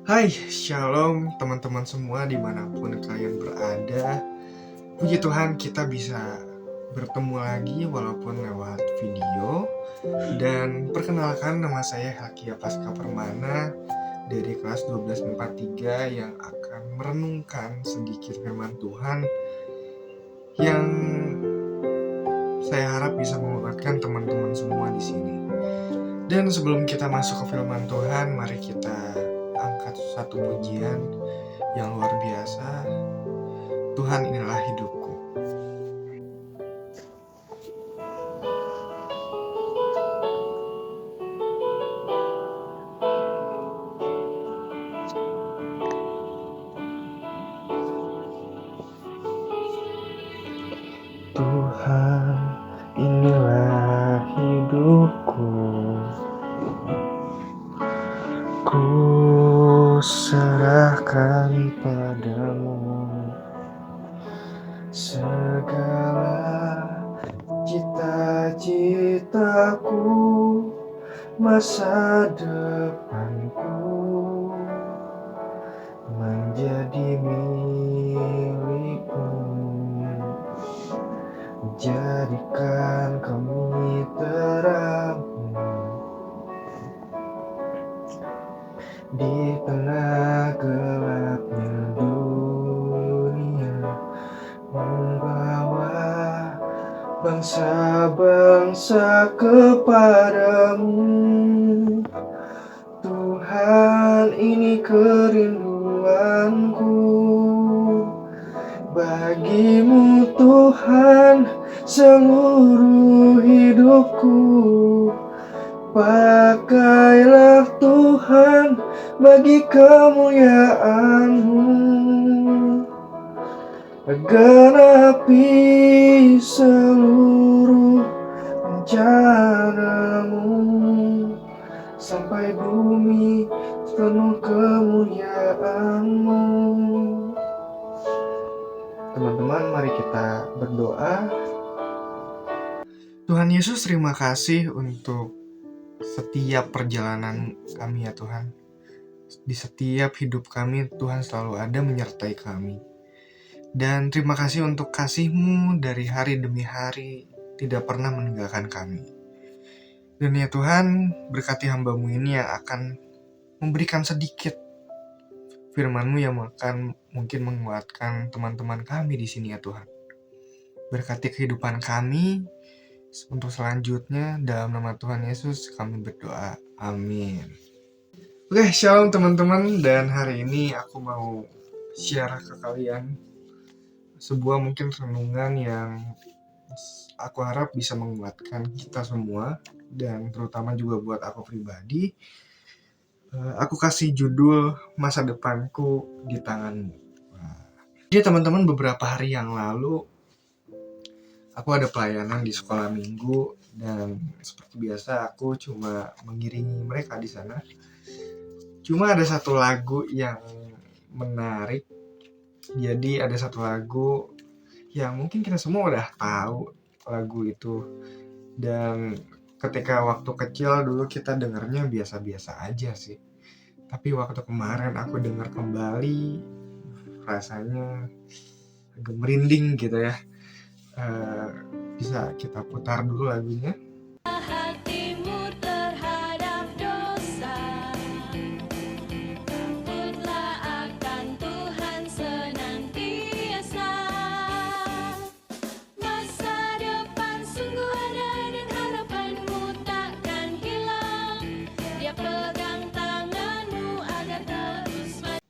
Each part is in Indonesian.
Hai, shalom teman-teman semua dimanapun kalian berada. Puji Tuhan kita bisa bertemu lagi walaupun lewat video. Dan perkenalkan, nama saya Hakia Paska Permana dari kelas 1243 yang akan merenungkan sedikit firman Tuhan yang saya harap bisa menguatkan teman-teman semua di sini. Dan sebelum kita masuk ke firman Tuhan, mari kita angkat satu pujian yang luar biasa. Tuhan, inilah hidupku. Tuhan, inilah hidupku. Ku serahkan padamu segala cita-citaku, masa depanku menjadi milikmu. Jadikan kami terangmu di tengah gelapnya dunia, membawa bangsa-bangsa kepadamu. Tuhan, ini kerinduanku. Bagimu Tuhan, seluruh hidupku. Pakailah Tuhan bagi kemuliaan-Mu. Genapi seluruh rencana-Mu sampai bumi penuh kemuliaan-Mu. Teman-teman, mari kita berdoa. Tuhan Yesus, terima kasih untuk setiap perjalanan kami ya Tuhan. Di setiap hidup kami, Tuhan selalu ada menyertai kami. Dan terima kasih untuk kasih-Mu dari hari demi hari, tidak pernah meninggalkan kami. Dan ya Tuhan, berkati hamba-Mu ini yang akan memberikan sedikit firman-Mu yang akan mungkin menguatkan teman-teman kami di sini ya Tuhan. Berkati kehidupan kami untuk selanjutnya, dalam nama Tuhan Yesus kami berdoa. Amin. Oke, shalom teman-teman, dan hari ini aku mau share ke kalian sebuah mungkin renungan yang aku harap bisa menguatkan kita semua, dan terutama juga buat aku pribadi. Aku kasih judul Masa Depanku di Tanganmu. Jadi teman-teman, beberapa hari yang lalu aku ada pelayanan di sekolah minggu, dan seperti biasa aku cuma mengiringi mereka di sana. Cuma ada satu lagu yang menarik. Jadi ada satu lagu yang mungkin kita semua udah tahu lagu itu. Dan ketika waktu kecil dulu kita dengarnya biasa-biasa aja sih. Tapi waktu kemarin aku dengar kembali, rasanya agak merinding gitu ya. Bisa kita putar dulu lagunya. Hatimu terhadap dosa, takutlah akan Tuhan senantiasa. Masa depan sungguh ada dan harapanmu takkan hilang. Dia pegang tanganmu agar terus maju.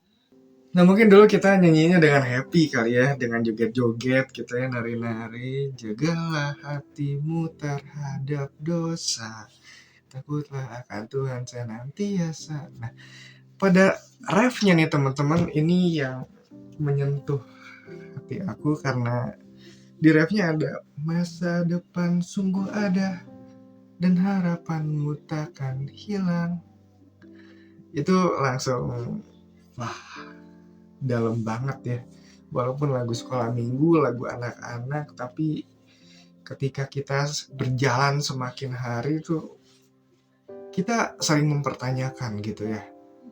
Nah, mungkin dulu kita nyanyinya dengan happy kali ya, dengan joget-joget gitu ya, nari-nari. Jagalah hatimu terhadap dosa, takutlah akan Tuhan senantiasa. Nah, pada refnya nih teman-teman, ini yang menyentuh hati aku karena di refnya ada masa depan sungguh ada dan harapanmu takkan hilang. Itu langsung wah, dalam banget ya. Walaupun lagu sekolah minggu, lagu anak-anak, tapi ketika kita berjalan semakin hari tuh kita saling mempertanyakan gitu ya.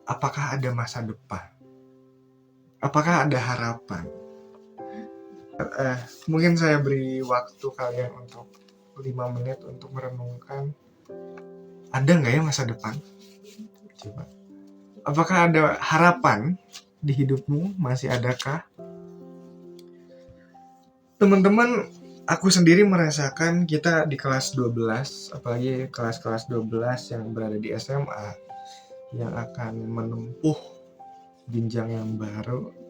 apakah ada masa depan? Apakah ada harapan? Mungkin saya beri waktu kalian untuk 5 menit untuk merenungkan, ada nggak ya masa depan? Coba. Apakah ada harapan di hidupmu? Masih adakah? Teman-teman, aku sendiri merasakan kita di kelas 12, apalagi kelas-kelas 12 yang berada di SMA, yang akan menempuh jenjang yang baru.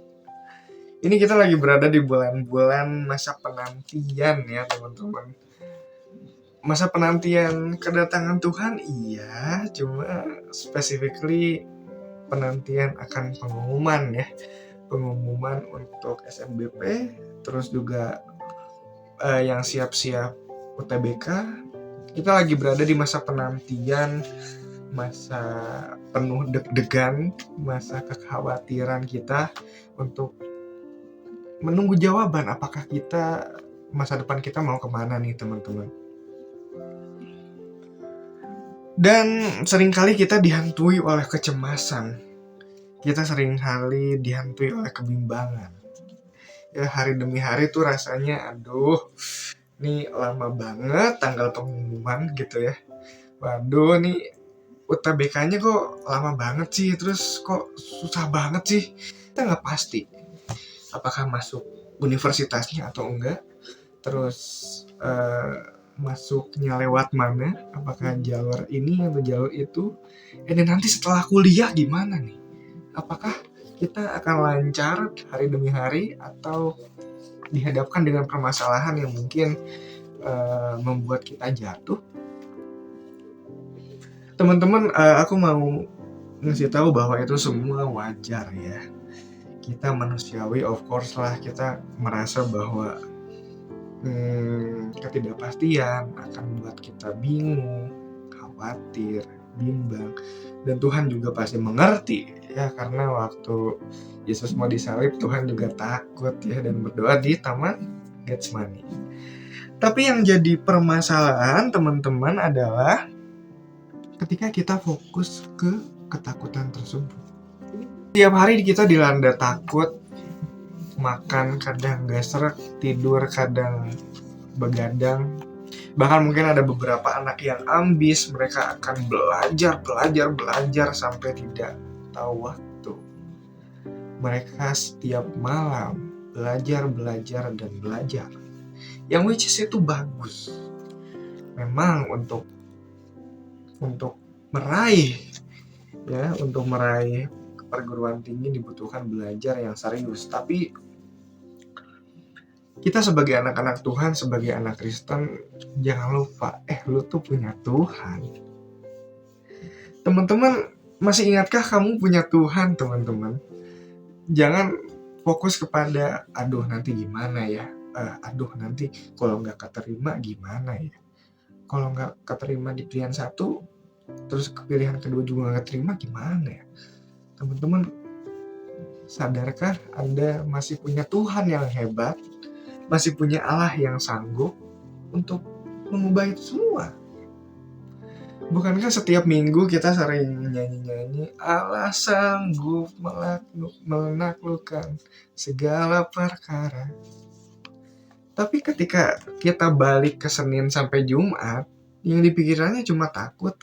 Ini kita lagi berada di bulan-bulan masa penantian ya teman-teman. Masa penantian kedatangan Tuhan, iya, cuma specifically penantian akan pengumuman ya. Pengumuman untuk SNBP, terus juga yang siap-siap UTBK. Kita lagi berada di masa penantian, masa penuh deg-degan, masa kekhawatiran kita untuk menunggu jawaban apakah kita, masa depan kita mau kemana nih teman-teman. Dan seringkali kita dihantui oleh kecemasan. Kita seringkali dihantui oleh kebimbangan. Ya, hari demi hari tuh rasanya, aduh, nih lama banget tanggal pengumuman gitu ya. Waduh, nih UTBK-nya kok lama banget sih, terus kok susah banget sih. Kita nggak pasti apakah masuk universitasnya atau enggak, terus masuknya lewat mana, apakah jalur ini atau jalur itu, dan nanti setelah kuliah gimana nih, apakah kita akan lancar hari demi hari atau dihadapkan dengan permasalahan yang mungkin membuat kita jatuh. Teman-teman, aku mau ngasih tahu bahwa itu semua wajar ya. Kita manusiawi, of course lah, kita merasa bahwa ketidakpastian akan membuat kita bingung, khawatir, bimbang, dan Tuhan juga pasti mengerti ya, karena waktu Yesus mau disalib Tuhan juga takut ya, dan berdoa di Taman Getsemani. Tapi yang jadi permasalahan teman-teman adalah ketika kita fokus ke ketakutan tersebut. Tiap hari kita dilanda takut, makan kadang gak seret, tidur kadang begadang. Bahkan mungkin ada beberapa anak yang ambis, mereka akan belajar sampai tidak tahu waktu. Mereka setiap malam belajar dan belajar. Yang which is itu bagus. Memang untuk meraih perguruan tinggi dibutuhkan belajar yang serius. Tapi kita sebagai anak-anak Tuhan, sebagai anak Kristen, jangan lupa, lu tuh punya Tuhan. Teman-teman, masih ingatkah kamu punya Tuhan, teman-teman? Jangan fokus kepada, aduh nanti gimana ya, nanti kalau nggak keterima gimana ya, kalau nggak keterima di pilihan satu, terus pilihan kedua juga nggak keterima gimana ya. Teman-teman, sadarkah Anda masih punya Tuhan yang hebat, masih punya Allah yang sanggup untuk mengubah itu semua? Bukankah setiap minggu kita sering nyanyi-nyanyi, Allah sanggup menaklukkan segala perkara. Tapi ketika kita balik ke Senin sampai Jumat, yang dipikirannya cuma takut.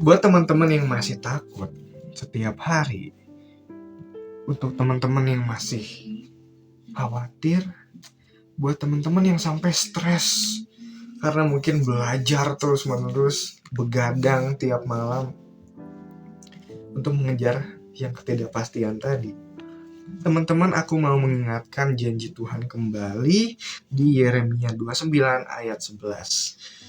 Buat teman-teman yang masih takut setiap hari, untuk teman-teman yang masih khawatir, buat teman-teman yang sampai stres karena mungkin belajar terus-menerus, begadang tiap malam untuk mengejar yang ketidakpastian tadi. Teman-teman, aku mau mengingatkan janji Tuhan kembali di Yeremia 29 ayat 11.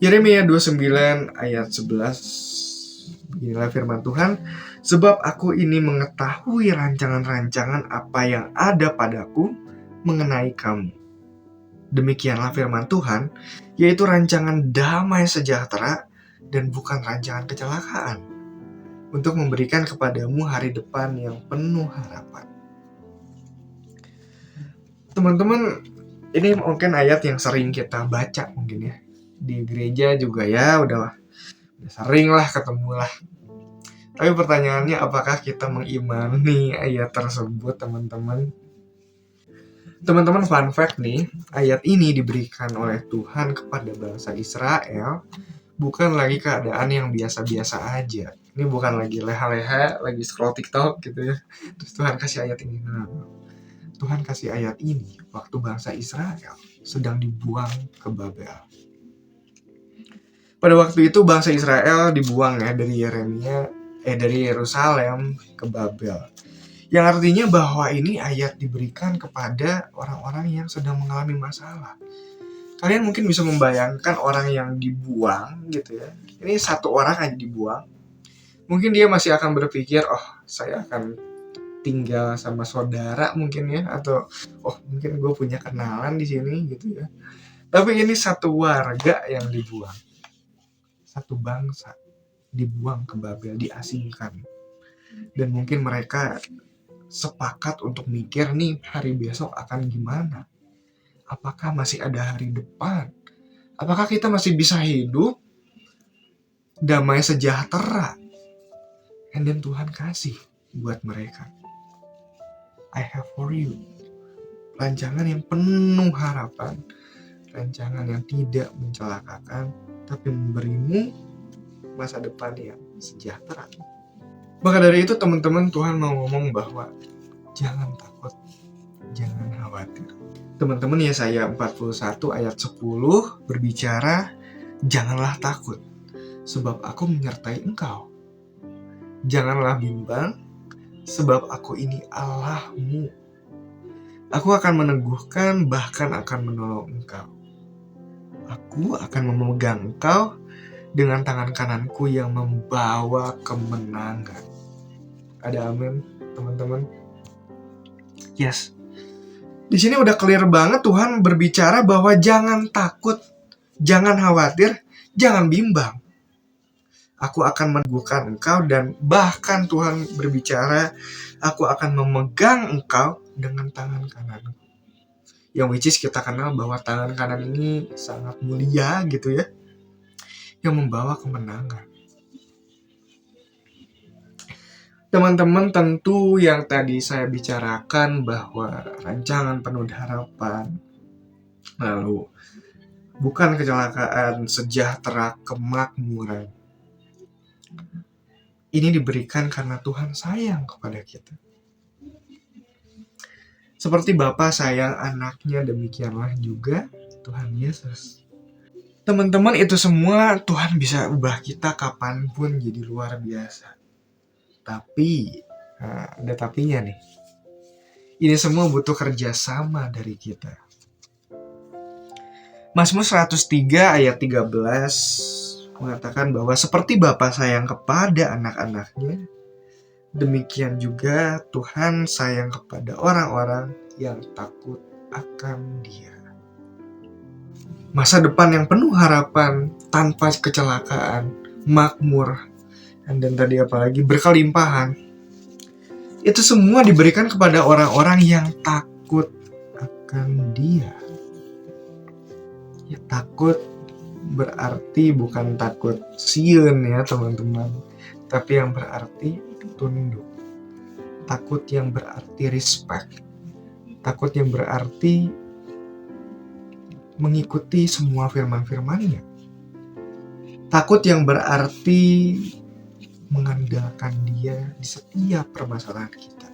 Yeremia 29 ayat 11, beginilah firman Tuhan, sebab aku ini mengetahui rancangan-rancangan apa yang ada padaku mengenai kamu. Demikianlah firman Tuhan, yaitu rancangan damai sejahtera dan bukan rancangan kecelakaan, untuk memberikan kepadamu hari depan yang penuh harapan. Teman-teman, ini mungkin ayat yang sering kita baca mungkin ya. di gereja juga ya udah sering lah ketemu lah. Tapi pertanyaannya, apakah kita mengimani ayat tersebut, teman-teman? Teman-teman, fun fact nih, ayat ini diberikan oleh Tuhan kepada bangsa Israel bukan lagi keadaan yang biasa-biasa aja. Ini bukan lagi leha-leha, lagi scroll TikTok gitu ya. Terus Tuhan kasih ayat ini. Nah, Tuhan kasih ayat ini waktu bangsa Israel sedang dibuang ke Babel. Pada waktu itu bangsa Israel dibuang ya dari Yerusalem ke Babel. Yang artinya bahwa ini ayat diberikan kepada orang-orang yang sedang mengalami masalah. Kalian mungkin bisa membayangkan orang yang dibuang gitu ya. Ini satu orang aja dibuang. Mungkin dia masih akan berpikir, oh saya akan tinggal sama saudara mungkin ya. Atau oh mungkin gue punya kenalan di sini gitu ya. Tapi ini satu warga yang dibuang. Satu bangsa dibuang ke Babel, diasingkan. Dan mungkin mereka sepakat untuk mikir nih hari besok akan gimana. Apakah masih ada hari depan? Apakah kita masih bisa hidup damai sejahtera? And then Tuhan kasih buat mereka, I have for you. Rancangan yang penuh harapan. Rancangan yang tidak mencelakakan, tapi memberimu masa depan yang sejahtera. Maka dari itu teman-teman, Tuhan mau ngomong bahwa jangan takut, jangan khawatir. Teman-teman, Yesaya 41 ayat 10 berbicara, janganlah takut, sebab aku menyertai engkau. Janganlah bimbang, sebab aku ini Allahmu. Aku akan meneguhkan, bahkan akan menolong engkau. Aku akan memegang engkau dengan tangan kananku yang membawa kemenangan. Ada amin, teman-teman? Yes. Di sini udah clear banget Tuhan berbicara bahwa jangan takut, jangan khawatir, jangan bimbang. Aku akan meneguhkan engkau, dan bahkan Tuhan berbicara, aku akan memegang engkau dengan tangan kananku. Yang which is kita kenal bahwa tangan kanan ini sangat mulia gitu ya, yang membawa kemenangan. Teman-teman, tentu yang tadi saya bicarakan bahwa rancangan penuh harapan, lalu bukan kecelakaan, sejahtera, kemakmuran, ini diberikan karena Tuhan sayang kepada kita. Seperti Bapa sayang anaknya, demikianlah juga Tuhan Yesus. Teman-teman, itu semua Tuhan bisa ubah kita kapanpun jadi luar biasa. Tapi, ada tapinya nih. Ini semua butuh kerjasama dari kita. Mazmur 103 ayat 13 mengatakan bahwa seperti Bapa sayang kepada anak-anaknya, demikian juga Tuhan sayang kepada orang-orang yang takut akan Dia. Masa depan yang penuh harapan, tanpa kecelakaan, makmur, dan tadi apalagi berkelimpahan. Itu semua diberikan kepada orang-orang yang takut akan Dia. Ya, takut berarti bukan takut siun ya teman-teman, tapi yang berarti tunduk. Takut yang berarti respect. Takut yang berarti mengikuti semua firman-firman-Nya. Takut yang berarti mengandalkan Dia di setiap permasalahan kita.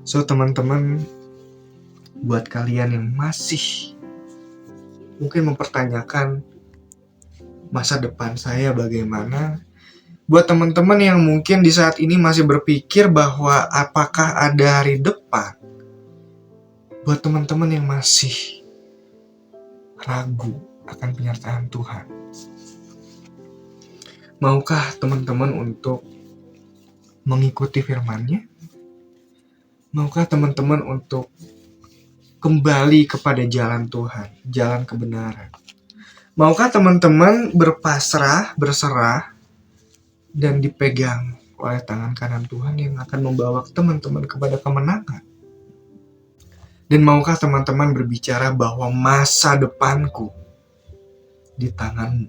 So teman-teman, buat kalian yang masih mungkin mempertanyakan masa depan saya bagaimana, buat teman-teman yang mungkin di saat ini masih berpikir bahwa apakah ada hari depan, buat teman-teman yang masih ragu akan penyertaan Tuhan, maukah teman-teman untuk mengikuti firman-Nya? Maukah teman-teman untuk kembali kepada jalan Tuhan, jalan kebenaran? Maukah teman-teman berpasrah, berserah, dan dipegang oleh tangan kanan Tuhan yang akan membawa teman-teman kepada kemenangan? Dan maukah teman-teman berbicara bahwa masa depanku di tangan-Mu.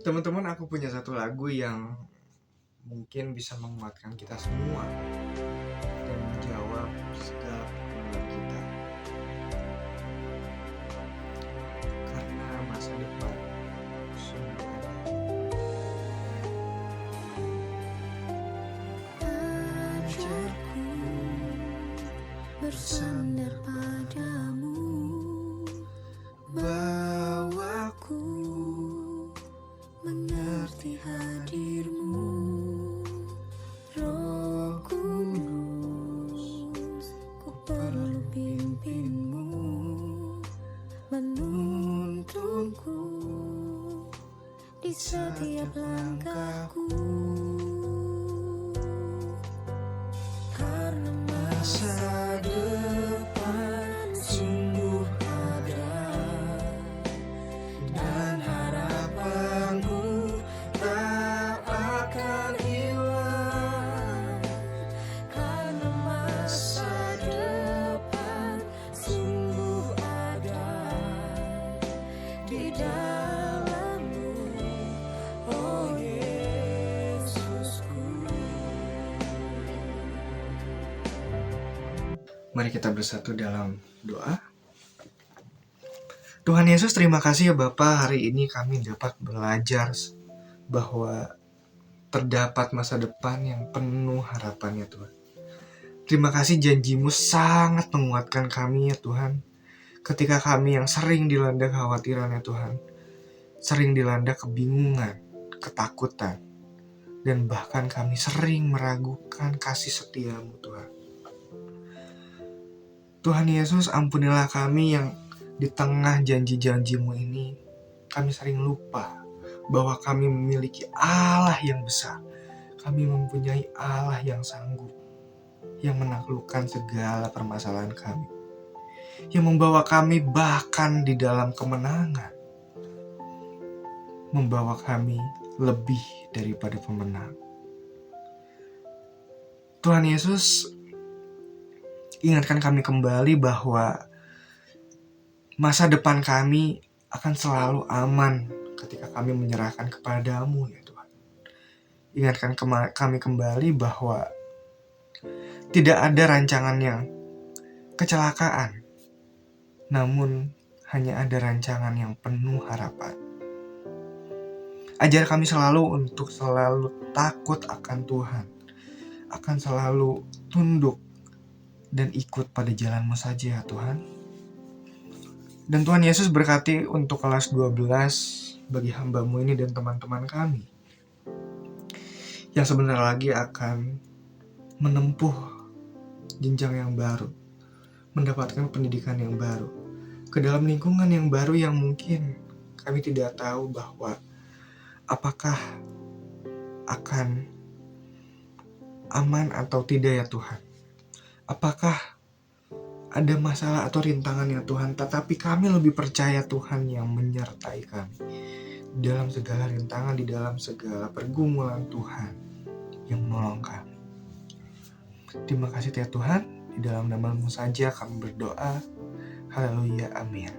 Teman-teman, aku punya satu lagu yang mungkin bisa menguatkan kita semua dan menjawab segala pergumulan kita. Karena masa depan sungguh ada. Ajarku bersandar padamu, bawaku mengerti hadirmu, Roh Kudus, ku perlu pimpinmu, menuntunku di setiap langkahku. Karena masa depan sungguh ada, dan harapanmu tak akan hilang. Karena masa depan sungguh ada di dalam-Mu, oh Yesusku. Mari kita bersatu dalam doa. Tuhan Yesus, terima kasih ya Bapa, hari ini kami dapat belajar bahwa terdapat masa depan yang penuh harapan ya Tuhan. Terima kasih janji-Mu sangat menguatkan kami ya Tuhan. Ketika kami yang sering dilanda kekhawatiran ya Tuhan, sering dilanda kebingungan, ketakutan, dan bahkan kami sering meragukan kasih setia-Mu Tuhan. Tuhan Yesus, ampunilah kami yang di tengah janji-janji-Mu ini, kami sering lupa bahwa kami memiliki Allah yang besar. Kami mempunyai Allah yang sanggup, yang menaklukkan segala permasalahan kami, yang membawa kami bahkan di dalam kemenangan, membawa kami lebih daripada pemenang. Tuhan Yesus, ingatkan kami kembali bahwa masa depan kami akan selalu aman ketika kami menyerahkan kepada-Mu ya Tuhan. Ingatkan kami kembali bahwa tidak ada rancangan yang kecelakaan, namun hanya ada rancangan yang penuh harapan. Ajar kami selalu untuk selalu takut akan Tuhan, akan selalu tunduk dan ikut pada jalan-Mu saja ya Tuhan. Dan Tuhan Yesus berkati untuk kelas 12 bagi hamba-Mu ini dan teman-teman kami yang sebentar lagi akan menempuh jenjang yang baru, mendapatkan pendidikan yang baru, ke dalam lingkungan yang baru yang mungkin kami tidak tahu bahwa apakah akan aman atau tidak ya Tuhan. Apakah ada masalah atau rintangan ya Tuhan, tetapi kami lebih percaya Tuhan yang menyertai kami dalam segala rintangan, di dalam segala pergumulan. Tuhan yang menolong kami. Terima kasih ya Tuhan, di dalam nama-Mu saja kami berdoa. Haleluya, amin.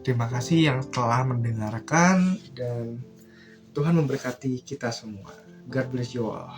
Terima kasih yang telah mendengarkan, dan Tuhan memberkati kita semua. God bless you all.